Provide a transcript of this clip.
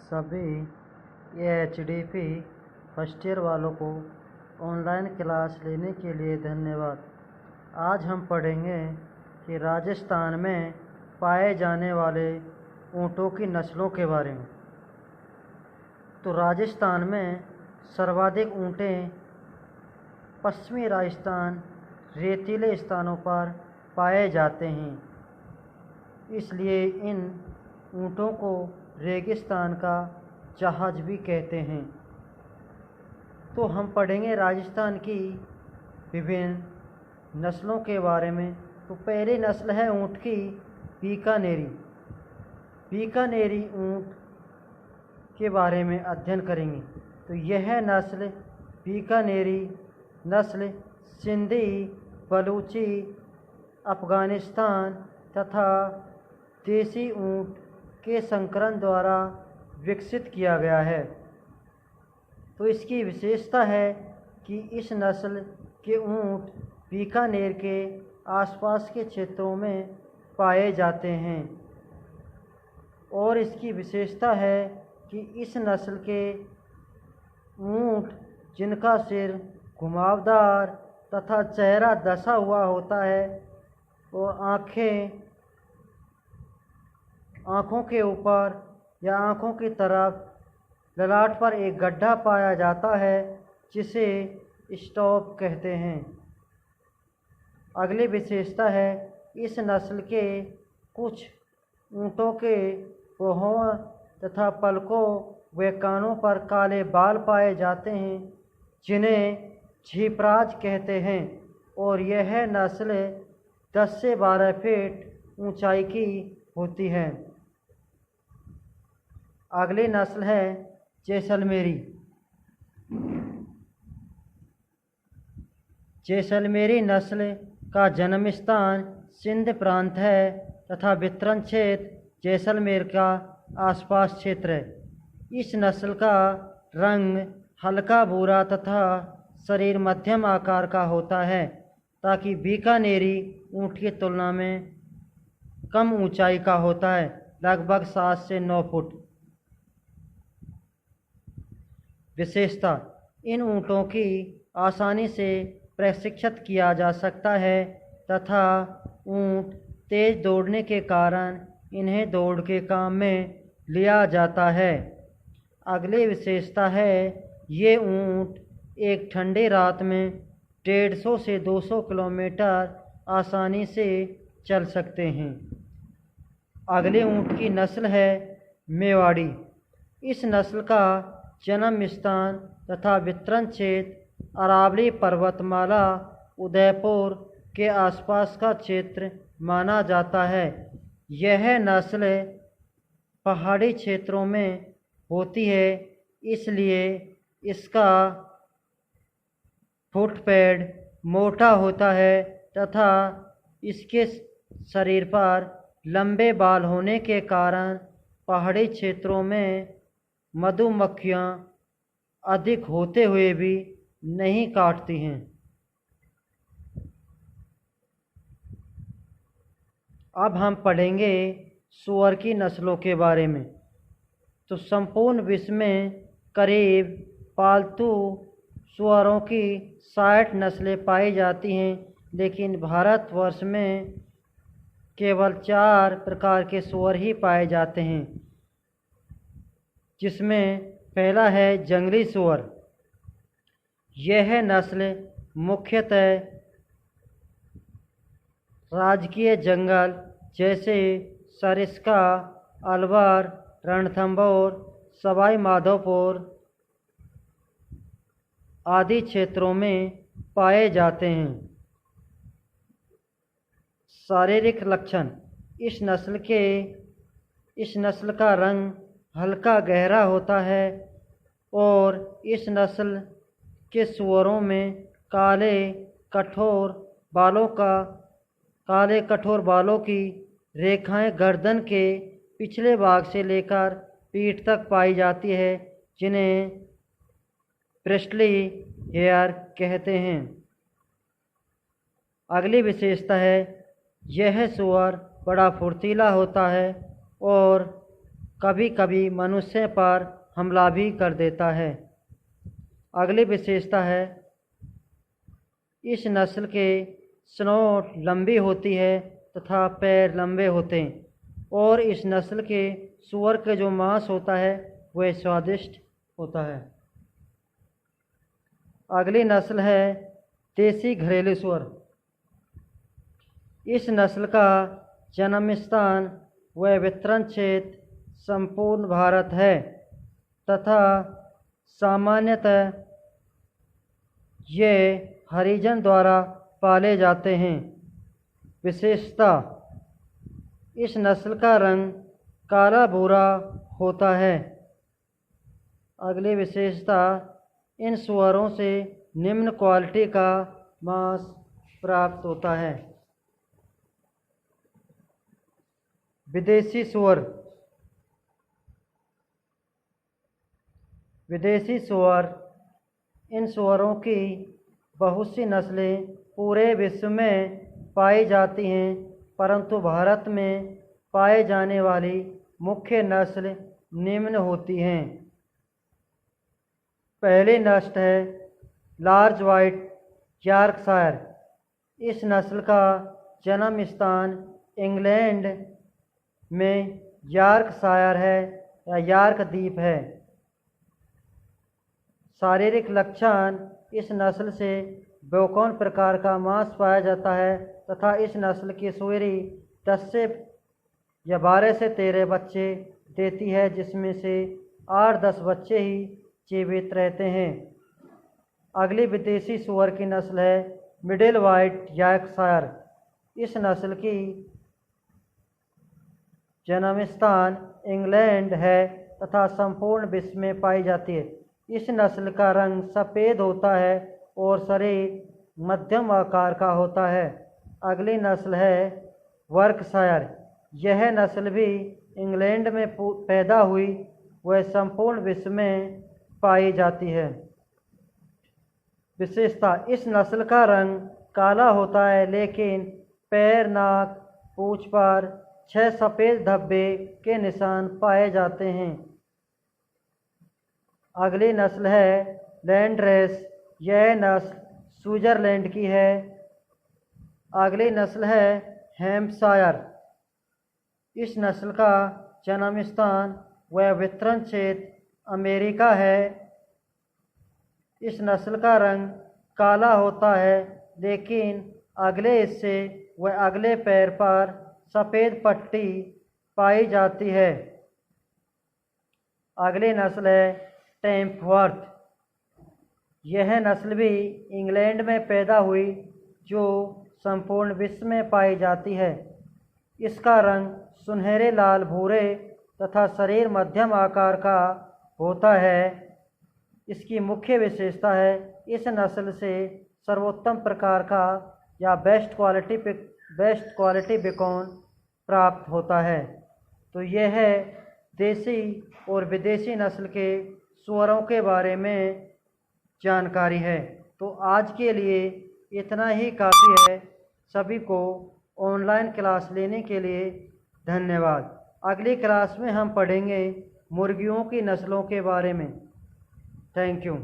सभी HDP first year वालों को ऑनलाइन क्लास लेने के लिए धन्यवाद। आज हम पढ़ेंगे कि राजस्थान में पाए जाने वाले ऊँटों की नस्लों के बारे में। तो राजस्थान में सर्वाधिक ऊँटें पश्चिमी राजस्थान रेतीले स्थानों पर पाए जाते हैं, इसलिए इन ऊँटों को रेगिस्तान का जहाज भी कहते हैं। तो हम पढ़ेंगे राजस्थान की विभिन्न नस्लों के बारे में। तो पहली नस्ल है ऊँट की बीकानेरी। बीकानेरी ऊँट के बारे में अध्ययन करेंगे। तो यह नस्ल बीकानेरी नस्ल सिंधी, बलूची, अफ़गानिस्तान तथा देसी ऊँट के संकरण द्वारा विकसित किया गया है। तो इसकी विशेषता है कि इस नस्ल के ऊँट बीकानेर के आसपास के क्षेत्रों में पाए जाते हैं। और इसकी विशेषता है कि इस नस्ल के ऊँट जिनका सिर घुमावदार तथा चेहरा धंसा हुआ होता है और आँखों के ऊपर या आँखों की तरफ ललाट पर एक गड्ढा पाया जाता है, जिसे स्टॉप कहते हैं। अगली विशेषता है इस नस्ल के कुछ ऊँटों के भौहों तथा पलकों व कानों पर काले बाल पाए जाते हैं, जिन्हें झीपराज कहते हैं। और यह नस्ल 10 से 12 फीट ऊंचाई की होती है। अगली नस्ल है जैसलमेरी। जैसलमेरी नस्ल का जन्म स्थान सिंध प्रांत है तथा वितरण क्षेत्र जैसलमेर का आसपास क्षेत्र है। इस नस्ल का रंग हल्का भूरा तथा शरीर मध्यम आकार का होता है, ताकि बीकानेरी ऊँट की तुलना में कम ऊंचाई का होता है, लगभग 7 से 9 फुट। विशेषता: इन ऊँटों की आसानी से प्रशिक्षित किया जा सकता है तथा ऊँट तेज दौड़ने के कारण इन्हें दौड़ के काम में लिया जाता है। अगली विशेषता है ये ऊँट एक ठंडी रात में 150 से 200 किलोमीटर आसानी से चल सकते हैं। अगले ऊँट की नस्ल है मेवाड़ी। इस नस्ल का जन्म स्थान तथा वितरण क्षेत्र अरावली पर्वतमाला उदयपुर के आसपास का क्षेत्र माना जाता है। यह नस्ल पहाड़ी क्षेत्रों में होती है, इसलिए इसका फुटपैड मोटा होता है तथा इसके शरीर पर लंबे बाल होने के कारण पहाड़ी क्षेत्रों में मधुमक्खियाँ अधिक होते हुए भी नहीं काटती हैं। अब हम पढ़ेंगे सूअर की नस्लों के बारे में। तो संपूर्ण विश्व में करीब पालतू सूअरों की 60 नस्लें पाई जाती हैं, लेकिन भारतवर्ष में केवल 4 प्रकार के सूअर ही पाए जाते हैं, जिसमें पहला है जंगली सूअर। यह नस्ल मुख्यतः राजकीय जंगल जैसे सरिस्का, अलवर, रणथंभौर, सवाई माधोपुर आदि क्षेत्रों में पाए जाते हैं। शारीरिक लक्षण: इस नस्ल का रंग हल्का गहरा होता है और इस नस्ल के सूअरों में काले कठोर बालों की रेखाएं गर्दन के पिछले भाग से लेकर पीठ तक पाई जाती है, जिन्हें ब्रिस्टली हेयर कहते हैं। अगली विशेषता है यह सूअर बड़ा फुर्तीला होता है और कभी कभी मनुष्य पर हमला भी कर देता है। अगली विशेषता है, इस नस्ल के स्नोट लंबी होती है तथा पैर लंबे होते हैं और इस नस्ल के सूअर के जो मांस होता है वह स्वादिष्ट होता है। अगली नस्ल है देसी घरेलू सूअर। इस नस्ल का जन्म स्थान व वितरण क्षेत्र संपूर्ण भारत है तथा सामान्यतः ये हरिजन द्वारा पाले जाते हैं। विशेषता, इस नस्ल का रंग काला भूरा होता है। अगली विशेषता, इन सूअरों से निम्न क्वालिटी का मांस प्राप्त होता है। विदेशी सूअर। विदेशी सूअर, इन सूअरों की बहुत सी नस्लें पूरे विश्व में पाई जाती हैं, परंतु भारत में पाए जाने वाली मुख्य नस्ल निम्न होती हैं। पहली नस्ल है लार्ज वाइट यॉर्कशायर। इस नस्ल का जन्म स्थान इंग्लैंड में यॉर्कशायर है या यॉर्क द्वीप है। शारीरिक लक्षण, इस नस्ल से बेकॉन प्रकार का मांस पाया जाता है तथा इस नस्ल की सुअरी 10 से या 12 से 13 बच्चे देती है, जिसमें से 8-10 बच्चे ही जीवित रहते हैं। अगली विदेशी सूअर की नस्ल है मिडिल वाइट यॉर्कशायर। इस नस्ल की जन्म स्थान इंग्लैंड है तथा संपूर्ण विश्व में पाई जाती है। इस नस्ल का रंग सफ़ेद होता है और शरीर मध्यम आकार का होता है। अगली नस्ल है वर्कशायर। यह नस्ल भी इंग्लैंड में पैदा हुई, वह संपूर्ण विश्व में पाई जाती है। विशेषता, इस नस्ल का रंग काला होता है, लेकिन पैर, नाक, पूंछ पर 6 सफ़ेद धब्बे के निशान पाए जाते हैं। अगली नस्ल है लैंडरेस। यह नस्ल स्विट्ज़रलैंड की है। अगली नस्ल है हैम्पशायर। इस नस्ल का जन्म स्थान व वितरण क्षेत्र अमेरिका है। इस नस्ल का रंग काला होता है, लेकिन अगले हिस्से व अगले पैर पर सफ़ेद पट्टी पाई जाती है। अगली नस्ल है टेम्पवर्थ। यह नस्ल भी इंग्लैंड में पैदा हुई, जो संपूर्ण विश्व में पाई जाती है। इसका रंग सुनहरे लाल भूरे तथा शरीर मध्यम आकार का होता है। इसकी मुख्य विशेषता है, इस नस्ल से सर्वोत्तम प्रकार का या बेस्ट क्वालिटी बेकॉन प्राप्त होता है। तो यह है देसी और विदेशी नस्ल के सूअरों के बारे में जानकारी है। तो आज के लिए इतना ही काफ़ी है। सभी को ऑनलाइन क्लास लेने के लिए धन्यवाद। अगली क्लास में हम पढ़ेंगे मुर्गियों की नस्लों के बारे में। Thank you.